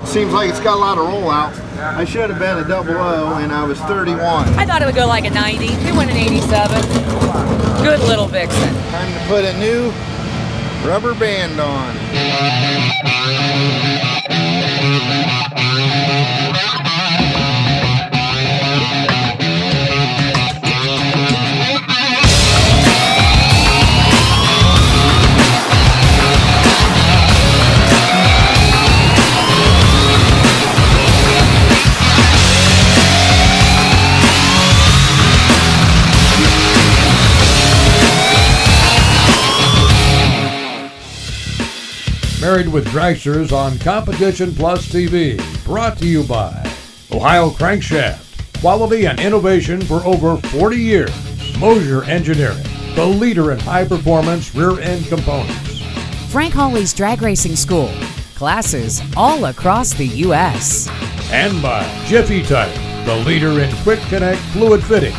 Seems like it's got a lot of rollout. I should have been a 00 and I was 31. I thought it would go like a 90. It went an 87. Good little vixen. Time to put a new rubber band on. Married with Dragsters on Competition Plus TV. Brought to you by Ohio Crankshaft. Quality and innovation for over 40 years. Moser Engineering, the leader in high-performance rear-end components. Frank Hawley's Drag Racing School. Classes all across the U.S. And by Jiffy-tite, the leader in quick connect fluid fittings.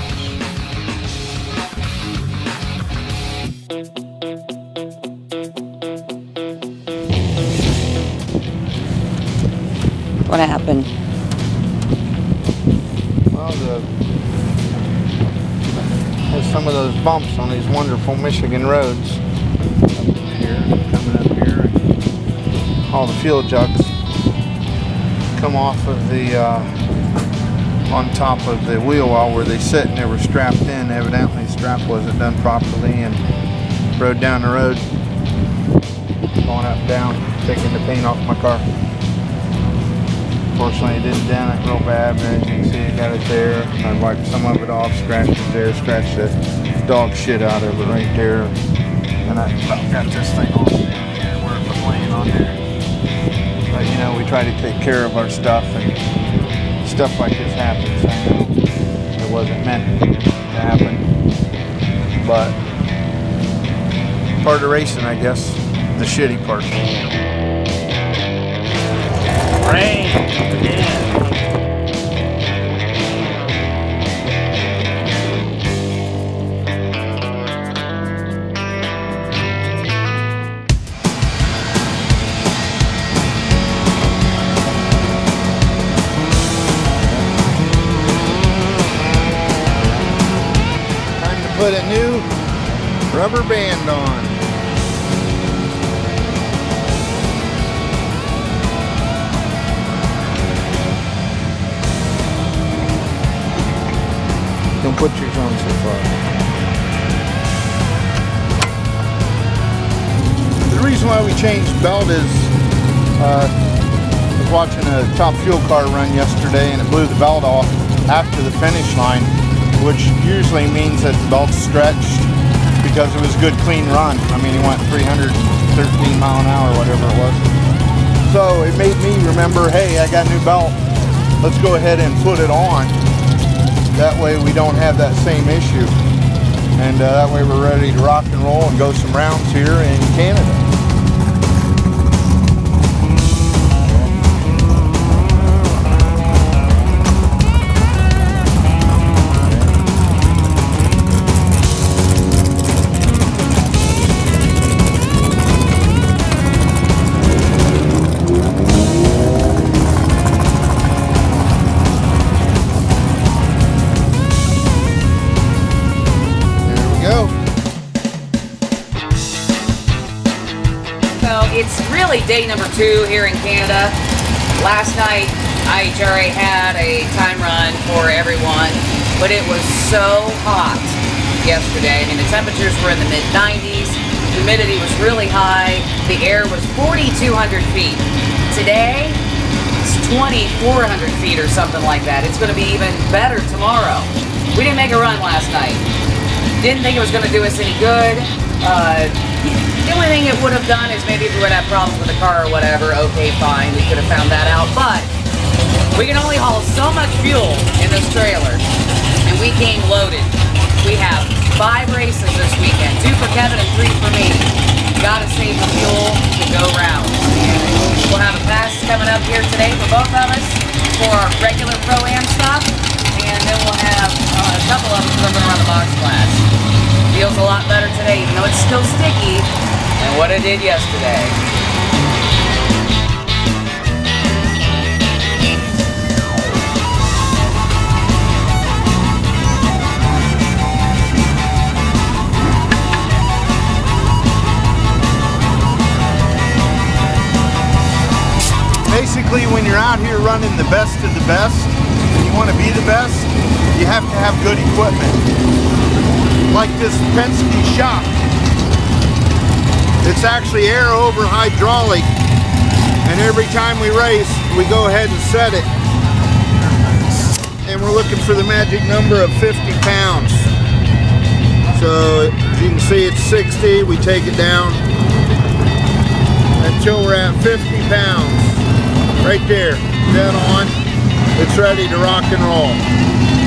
What happened? Well, there's some of those bumps on these wonderful Michigan roads. Up here, coming up here, and all the fuel jugs come off of the on top of the wheel well where they sit, and they were strapped in. Evidently, the strap wasn't done properly and rode down the road, going up and down, taking the paint off my car. Fortunately, it didn't dent it real bad, but as you can see, I got it there. I wiped some of it off, scratched it there, scratched the dog shit out of it right there. And I about got this thing off down here where it was laying on there. But you know, we try to take care of our stuff, and stuff like this happens. I know it wasn't meant to happen, but part of racing, I guess, the shitty part. Rain again. Time to put a new rubber band on. Don't put yours on so far. The reason why we changed belt is I was watching a top fuel car run yesterday, and it blew the belt off after the finish line, which usually means that the belt's stretched because it was a good clean run. I mean, he went 313 mile an hour, whatever it was. So it made me remember, hey, I got a new belt. Let's go ahead and put it on. That way we don't have that same issue, and that way we're ready to rock and roll and go some rounds here in Canada. It's really day number 2 here in Canada. Last night, IHRA had a time run for everyone, but it was so hot yesterday. I mean, the temperatures were in the mid-90s, humidity was really high, the air was 4,200 feet. Today, it's 2,400 feet or something like that. It's going to be even better tomorrow. We didn't make a run last night. Didn't think it was going to do us any good. The only thing it would have done is maybe if we would have problems with the car or whatever, okay, fine, we could have found that out. But we can only haul so much fuel in this trailer, and we came loaded. We have 5 races this weekend, 2 for Kevin and 3 for me. Gotta save the fuel to go round. We'll have a pass coming up here today for both of us for our regular Pro-Am stuff, and then we'll have a couple of them for them around the box class. Feels a lot better today, even though it's still sticky, than what it did yesterday. Basically, when you're out here running the best of the best, and you want to be the best, you have to have good equipment. Like this Penske shock. It's actually air over hydraulic, and every time we race, we go ahead and set it. And we're looking for the magic number of 50 pounds. So, as you can see, it's 60. We take it down until we're at 50 pounds. Right there, dead on. It's ready to rock and roll.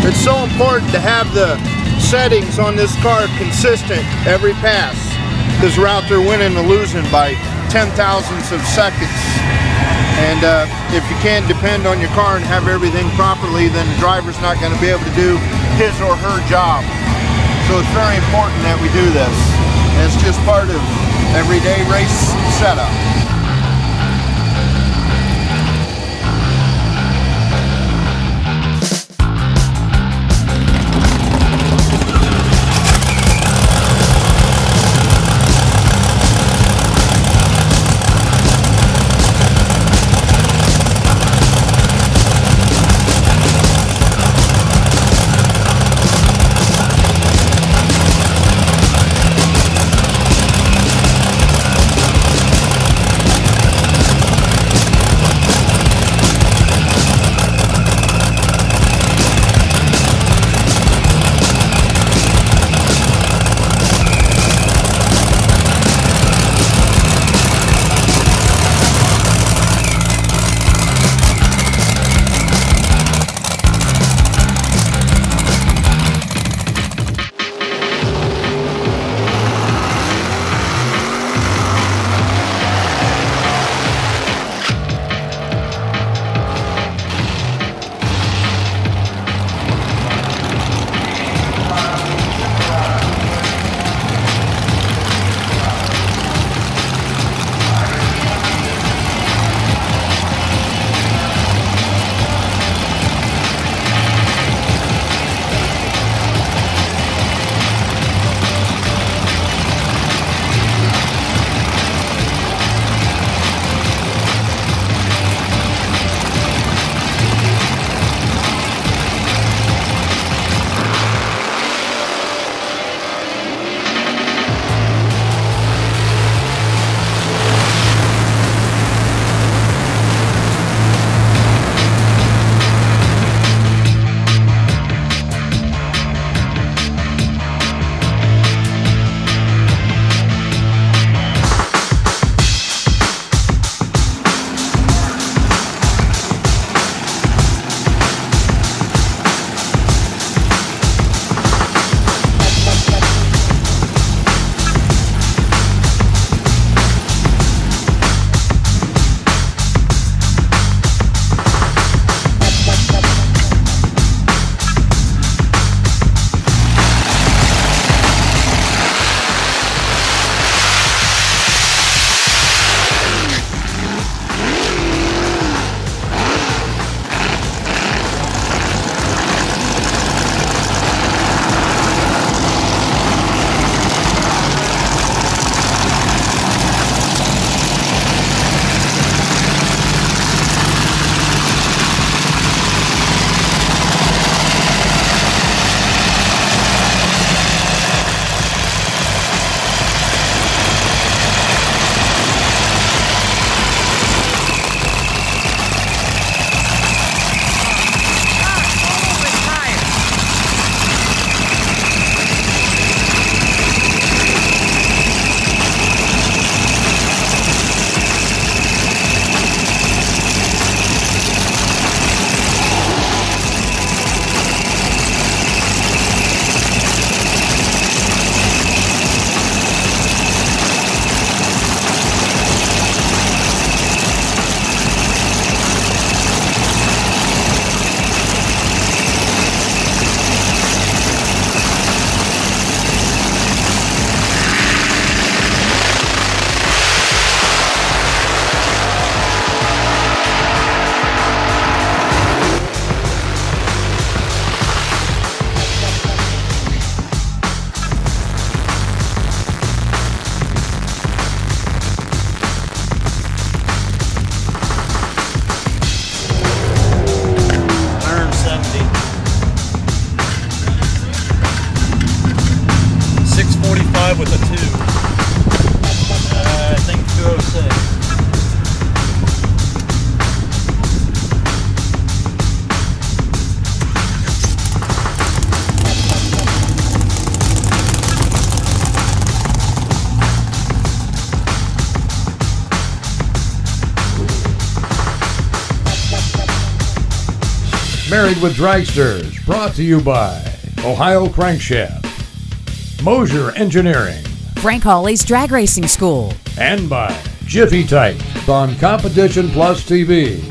It's so important to have the settings on this car consistent every pass, because we're out there winning or losing by 10,000ths of seconds. And if you can't depend on your car and have everything properly, then the driver's not going to be able to do his or her job. So it's very important that we do this. And it's just part of everyday race setup. Married with Dragsters, brought to you by Ohio Crankshaft, Moser Engineering, Frank Hawley's Drag Racing School, and by Jiffy-tite on Competition Plus TV.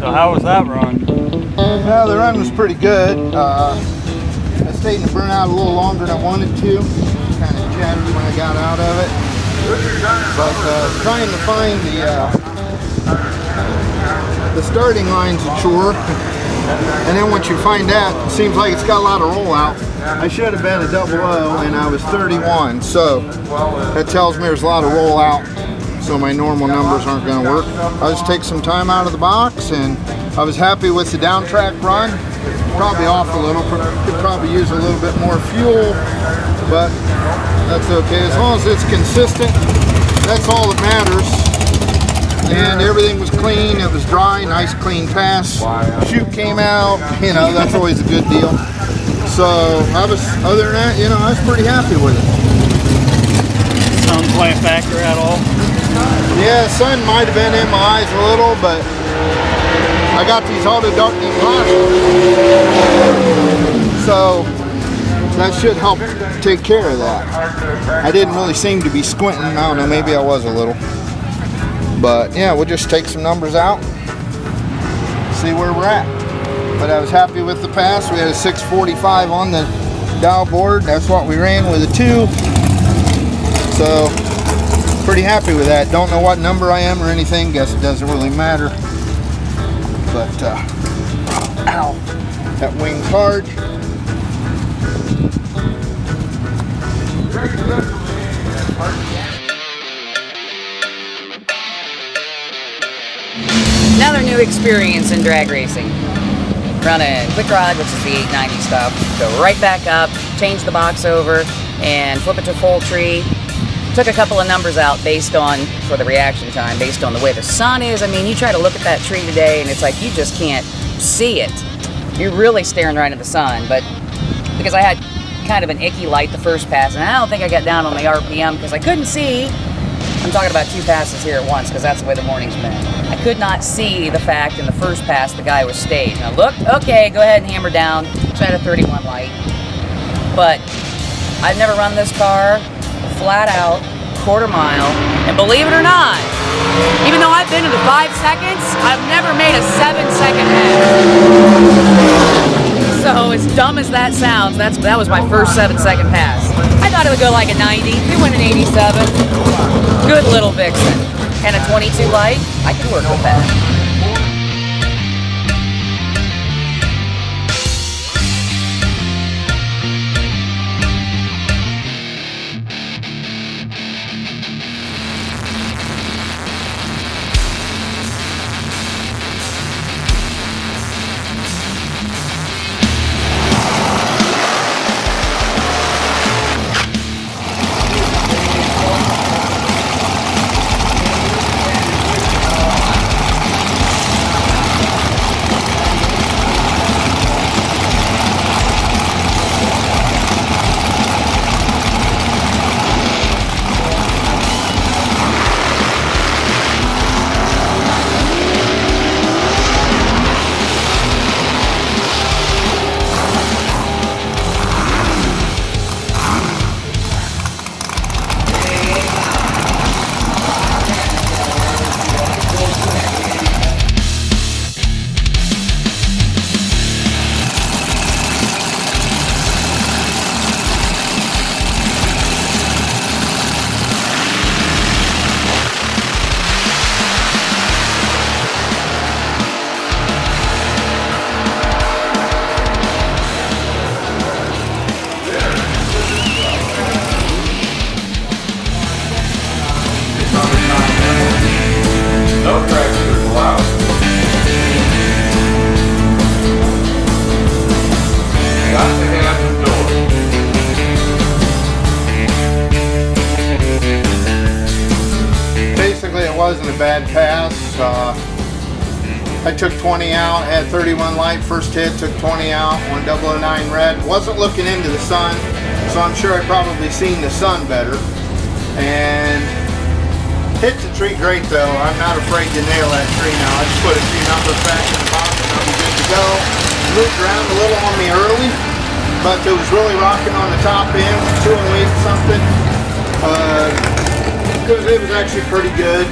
So how was that run? Well, the run was pretty good. I stayed in the burnout a little longer than I wanted to. Kind of chattered when I got out of it. But trying to find the starting line's a chore. And then once you find that, it seems like it's got a lot of rollout. I should have been a 00 and I was 31. So that tells me there's a lot of rollout. So my normal numbers aren't going to work. I'll just take some time out of the box, and I was happy with the down track run. Probably off a little, could probably use a little bit more fuel, but that's okay. As long as it's consistent, that's all that matters. And everything was clean, it was dry, nice clean pass. Chute came out, you know, that's always a good deal. So other than that, you know, I was pretty happy with it. Sun play a factor at all? Yeah, sun might have been in my eyes a little, but I got these auto darkening glasses, so that should help take care of that. I didn't really seem to be squinting. I don't know, maybe I was a little. But yeah, we'll just take some numbers out, see where we're at. But I was happy with the pass. We had a 645 on the dial board. That's what we ran with a 2. So pretty happy with that. Don't know what number I am or anything. Guess it doesn't really matter. But ow, that wing's hard. Another new experience in drag racing. Running quick rod, which is the 890 stuff. Go right back up, change the box over, and flip it to full tree. Took a couple of numbers out based on, for the reaction time, based on the way the sun is. I mean, you try to look at that tree today and it's like you just can't see it. You're really staring right at the sun, but because I had kind of an icky light the first pass, and I don't think I got down on the RPM because I couldn't see. I'm talking about 2 passes here at once because that's the way the morning's been. I could not see the fact in the first pass the guy was stayed. And I looked, okay, go ahead and hammer down. So I had a 31 light. But I've never run this car flat out, quarter mile, and believe it or not, even though I've been into 5 seconds, I've never made a 7-second pass. So as dumb as that sounds, that was my first 7-second pass. I thought it would go like a 90. It went an 87. Good little vixen. And a 22 light, I can work with that. wasn't a bad pass. I took 20 out, had 31 light, first hit, took 20 out, 1009 red. Wasn't looking into the sun, so I'm sure I probably seen the sun better. And hit the tree great though. I'm not afraid to nail that tree now. I just put a few numbers back in the box and I'll be good to go. Moved around a little on me early, but it was really rocking on the top end, 208 something. Because it was actually pretty good.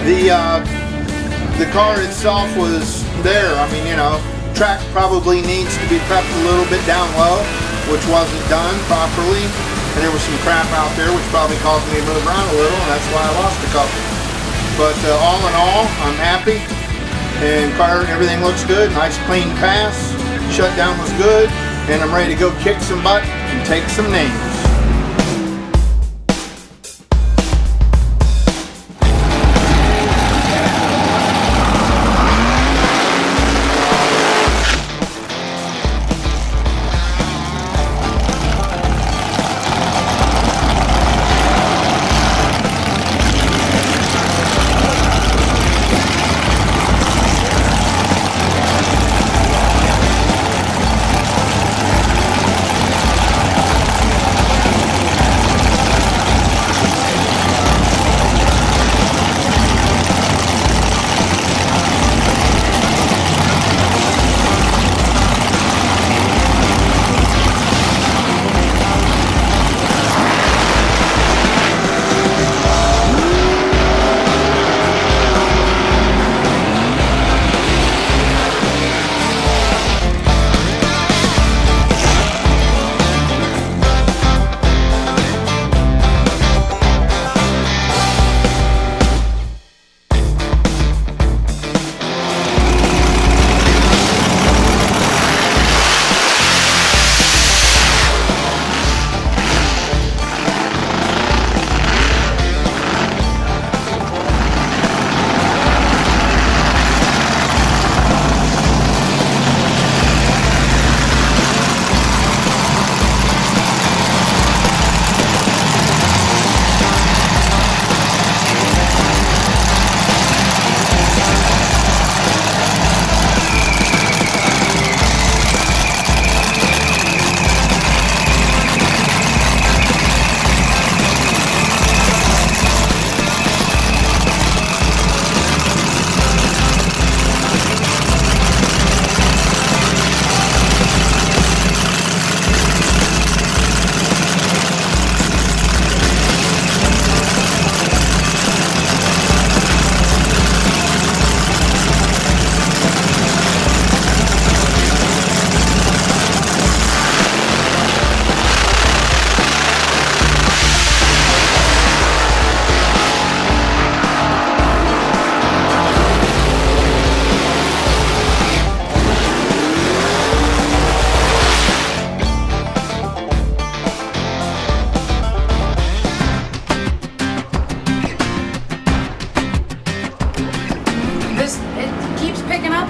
The car itself was there. I mean, you know, track probably needs to be prepped a little bit down low, which wasn't done properly. And there was some crap out there, which probably caused me to move around a little, and that's why I lost a couple. But all in all, I'm happy. And car, everything looks good. Nice clean pass. Shutdown was good. And I'm ready to go kick some butt and take some names.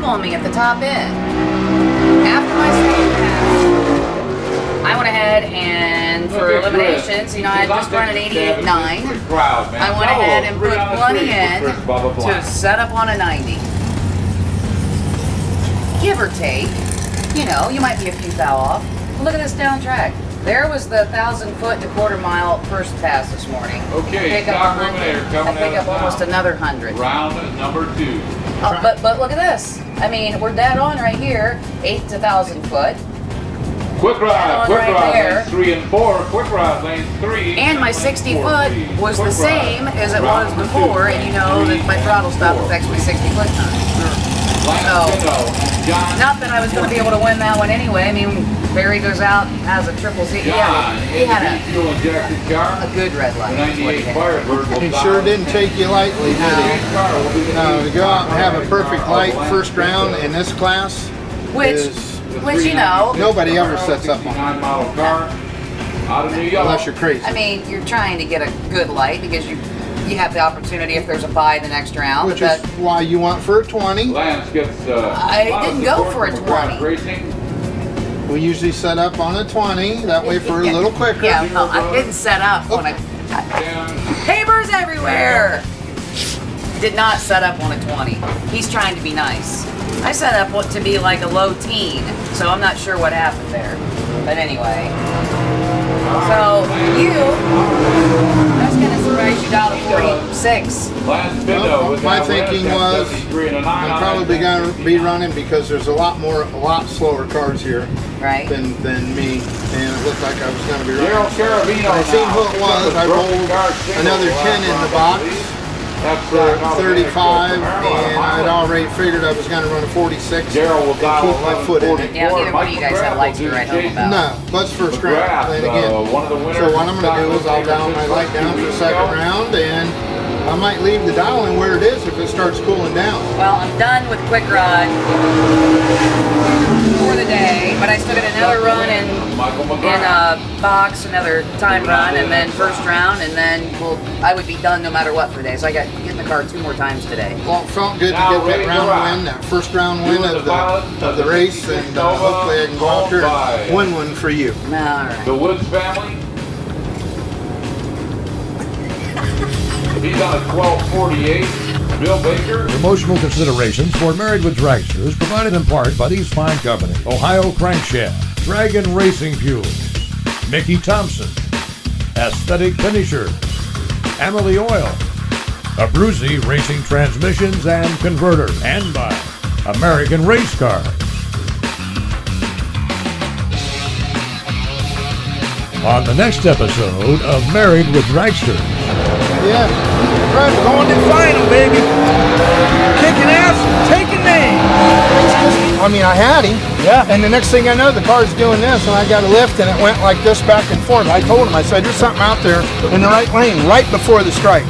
On me at the top end. After my second pass, I went ahead and for eliminations, you know, I had just run an 88.9. I went ahead and put plenty in to set up on a 90. Give or take, you know, you might be a few foul off. Look at this down track. There was the 1,000 foot to quarter mile first pass this morning. Okay, stock eliminator coming I pick up almost another 100. Round number 2. But look at this. I mean, we're dead on right here, 8 to 1,000 foot. Quick ride, lanes 3 and 4. Quick ride, lanes 3. And my 60 foot was the same as it was before, and you know that my throttle stop affects my 60 foot time. So, not that I was going to be able to win that one anyway. I mean, Barry goes out, has a triple Z. Yeah, he had a good red light. He sure didn't take you lightly, did he? To go out and have a perfect light first round in this class, which you know, nobody ever sets up on. Unless you're crazy. I mean, you're trying to get a good light because you have the opportunity if there's a bye the next round. Which is why you want for a 20. Lance gets, I didn't go for a 20. We usually set up on a 20, that way for a little quicker. Yeah, no, I didn't set up on a... Papers everywhere! did not set up on a 20. He's trying to be nice. I set up what to be like a low teen, so I'm not sure what happened there. But anyway. So I was gonna surprise you down to 46. Well, my thinking was I'm probably going to be running because there's a lot slower cars here than me, and it looked like I was going to be running. I seen who it was. I rolled another 10 in the box for 35, and I'd already figured I was going to run a 46 and keep my foot in it. Yeah, neither one of you guys have lights to write home about. No, but it's first round. And again, so what I'm going to do is I'll dial my light down for the second round, and I might leave the dialing where it is if it starts cooling down. Well, I'm done with quick rod for the day, but I still got another run in a box, another time run, and then first round, and then I would be done no matter what for the day. So I got to get in the car 2 more times today. Well, it felt good to get that round win, that first round win of the race, and hopefully I can go out there and win one for you. All right. The Woods family. He's on a 1248. Bill Baker. Promotional considerations for Married with Dragsters provided in part by these fine companies: Ohio Crankshaft, Dragon Racing Fuels, Mickey Thompson, Aesthetic Finishers, Emily Oil, Abruzzi Racing Transmissions and Converters, and by American Race Cars. On the next episode of Married with Dragsters. Yeah, right, we're going to the final, baby. Kicking ass, taking names. I mean, I had him. Yeah. And the next thing I know, the car's doing this, and I got a lift, and it went like this back and forth. I told him, I said, there's something out there in the right lane right before the strike.